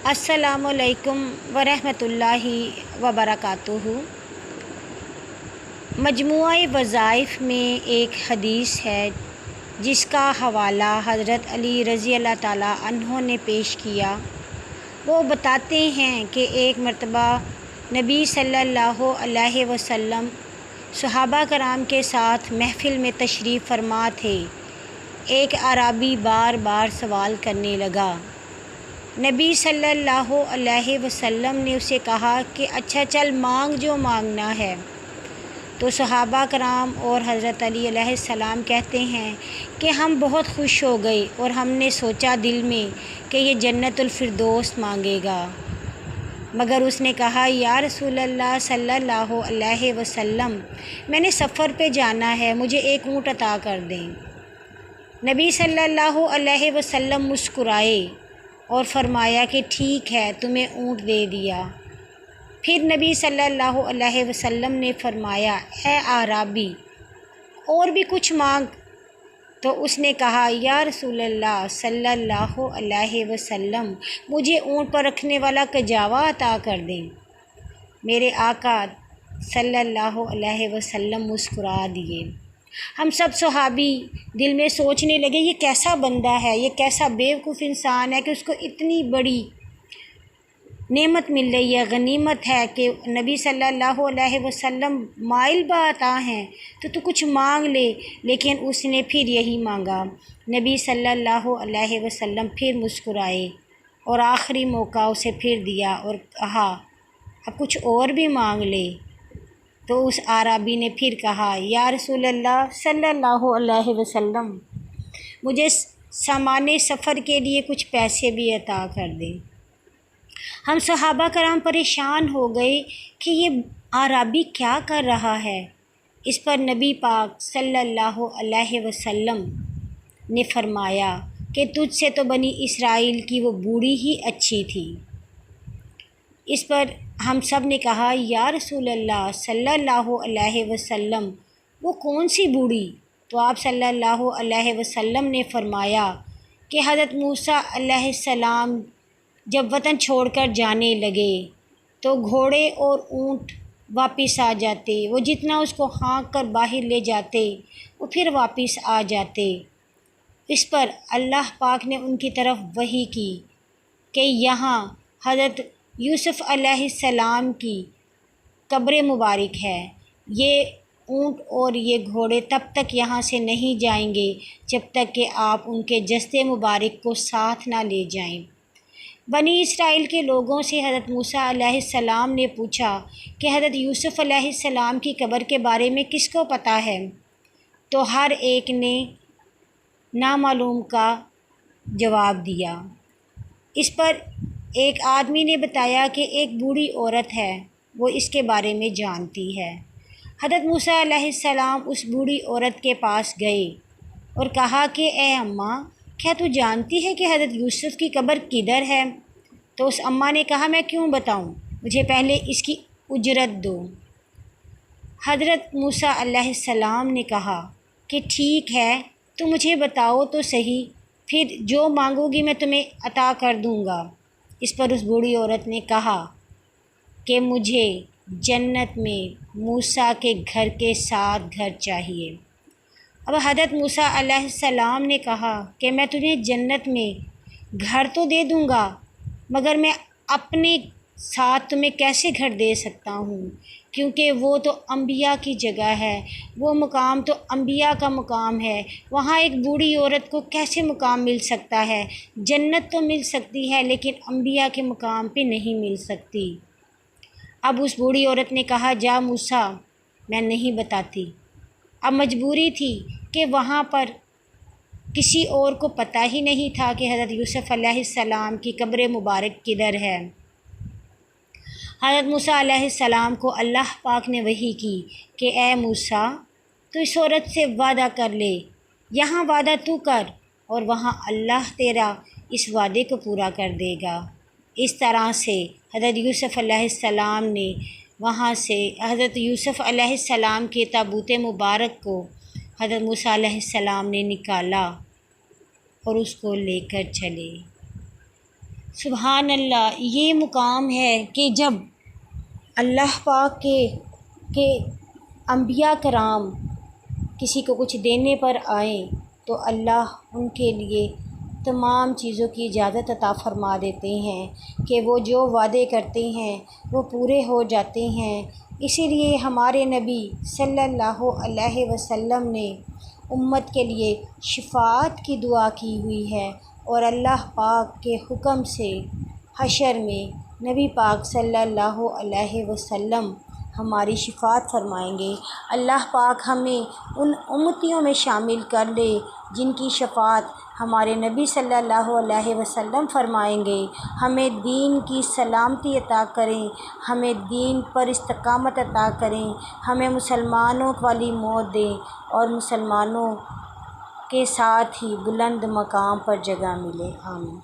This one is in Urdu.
السلام علیکم ورحمۃ اللہ وبرکاتہ۔ مجموعہ وظائف میں ایک حدیث ہے جس کا حوالہ حضرت علی رضی اللہ تعالیٰ عنہ نے پیش کیا۔ وہ بتاتے ہیں کہ ایک مرتبہ نبی صلی اللہ علیہ وسلم صحابہ کرام کے ساتھ محفل میں تشریف فرما تھے۔ ایک اعرابی بار بار سوال کرنے لگا۔ نبی صلی اللہ علیہ وسلم نے اسے کہا کہ اچھا چل مانگ جو مانگنا ہے۔ تو صحابہ کرام اور حضرت علی علیہ السلام کہتے ہیں کہ ہم بہت خوش ہو گئے اور ہم نے سوچا دل میں کہ یہ جنت الفردوس مانگے گا، مگر اس نے کہا یا رسول اللہ صلی اللہ علیہ وسلم، میں نے سفر پہ جانا ہے، مجھے ایک اونٹ عطا کر دیں۔ نبی صلی اللہ علیہ وسلم مسکرائے اور فرمایا کہ ٹھیک ہے، تمہیں اونٹ دے دیا۔ پھر نبی صلی اللہ علیہ وسلم نے فرمایا اے اعرابی اور بھی کچھ مانگ۔ تو اس نے کہا یا رسول اللہ صلی اللہ علیہ وسلم، مجھے اونٹ پر رکھنے والا کجاوا عطا کر دیں۔ میرے آقا صلی اللہ علیہ وسلم مسکرا دیے۔ ہم سب صحابی دل میں سوچنے لگے یہ کیسا بندہ ہے، یہ کیسا بیوقوف انسان ہے کہ اس کو اتنی بڑی نعمت مل رہی ہے، غنیمت ہے کہ نبی صلی اللہ علیہ وسلم مائل بعطا ہیں تو کچھ مانگ لے، لیکن اس نے پھر یہی مانگا۔ نبی صلی اللہ علیہ وسلم پھر مسکرائے اور آخری موقع اسے پھر دیا اور کہا اب کچھ اور بھی مانگ لے۔ تو اس اعرابی نے پھر کہا یا رسول اللہ صلی اللہ علیہ وسلم، مجھے سامان سفر کے لیے کچھ پیسے بھی عطا کر دیں۔ ہم صحابہ کرام پریشان ہو گئے کہ یہ اعرابی کیا کر رہا ہے۔ اس پر نبی پاک صلی اللہ علیہ وسلم نے فرمایا کہ تجھ سے تو بنی اسرائیل کی وہ بوڑھی ہی اچھی تھی۔ اس پر ہم سب نے کہا یا رسول اللہ صلی اللہ علیہ وسلم، وہ کون سی بوڑھی؟ تو آپ صلی اللہ علیہ وسلم نے فرمایا کہ حضرت موسیٰ علیہ السلام جب وطن چھوڑ کر جانے لگے تو گھوڑے اور اونٹ واپس آ جاتے، وہ جتنا اس کو ہانک کر باہر لے جاتے وہ پھر واپس آ جاتے۔ اس پر اللہ پاک نے ان کی طرف وحی کی کہ یہاں حضرت یوسف علیہ السلام کی قبر مبارک ہے، یہ اونٹ اور یہ گھوڑے تب تک یہاں سے نہیں جائیں گے جب تک کہ آپ ان کے جسد مبارک کو ساتھ نہ لے جائیں۔ بنی اسرائیل کے لوگوں سے حضرت موسیٰ علیہ السلام نے پوچھا کہ حضرت یوسف علیہ السلام کی قبر کے بارے میں کس کو پتہ ہے؟ تو ہر ایک نے نامعلوم کا جواب دیا۔ اس پر ایک آدمی نے بتایا کہ ایک بوڑھی عورت ہے، وہ اس کے بارے میں جانتی ہے۔ حضرت موسیٰ علیہ السلام اس بوڑھی عورت کے پاس گئے اور کہا کہ اے اماں، کیا تو جانتی ہے کہ حضرت یوسف کی قبر کدھر ہے؟ تو اس اماں نے کہا میں کیوں بتاؤں، مجھے پہلے اس کی اجرت دو۔ حضرت موسیٰ علیہ السلام نے کہا کہ ٹھیک ہے، تو مجھے بتاؤ تو صحیح، پھر جو مانگو گی میں تمہیں عطا کر دوں گا۔ اس پر اس بوڑھی عورت نے کہا کہ مجھے جنت میں موسیٰ کے گھر کے ساتھ گھر چاہیے۔ اب حضرت موسیٰ علیہ السلام نے کہا کہ میں تجھے جنت میں گھر تو دے دوں گا، مگر میں اپنے ساتھ تمہیں کیسے گھر دے سکتا ہوں، کیونکہ وہ تو انبیاء کی جگہ ہے، وہ مقام تو انبیاء کا مقام ہے، وہاں ایک بوڑھی عورت کو کیسے مقام مل سکتا ہے؟ جنت تو مل سکتی ہے لیکن انبیاء کے مقام پہ نہیں مل سکتی۔ اب اس بوڑھی عورت نے کہا جا موسیٰ، میں نہیں بتاتی۔ اب مجبوری تھی کہ وہاں پر کسی اور کو پتہ ہی نہیں تھا کہ حضرت یوسف علیہ السلام کی قبر مبارک کدھر ہے۔ حضرت موسیٰ علیہ السلام کو اللہ پاک نے وحی کی کہ اے موسیٰ، تو اس عورت سے وعدہ کر لے، یہاں وعدہ تو کر اور وہاں اللہ تیرا اس وعدے کو پورا کر دے گا۔ اس طرح سے حضرت یوسف علیہ السلام نے وہاں سے حضرت یوسف علیہ السلام کے تابوت مبارک کو حضرت موسیٰ علیہ السلام نے نکالا اور اس کو لے کر چلے۔ سبحان اللہ، یہ مقام ہے کہ جب اللہ پاک کے انبیاء کرام کسی کو کچھ دینے پر آئیں تو اللہ ان کے لیے تمام چیزوں کی اجازت عطا فرما دیتے ہیں کہ وہ جو وعدے کرتے ہیں وہ پورے ہو جاتے ہیں۔ اسی لیے ہمارے نبی صلی اللہ علیہ وسلم نے امت کے لیے شفاعت کی دعا کی ہوئی ہے، اور اللہ پاک کے حکم سے حشر میں نبی پاک صلی اللہ علیہ وسلم ہماری شفاعت فرمائیں گے۔ اللہ پاک ہمیں ان امتیوں میں شامل کر لے جن کی شفاعت ہمارے نبی صلی اللہ علیہ وسلم فرمائیں گے۔ ہمیں دین کی سلامتی عطا کریں، ہمیں دین پر استقامت عطا کریں، ہمیں مسلمانوں والی موت دیں اور مسلمانوں کے ساتھ ہی بلند مقام پر جگہ ملے۔ آمین۔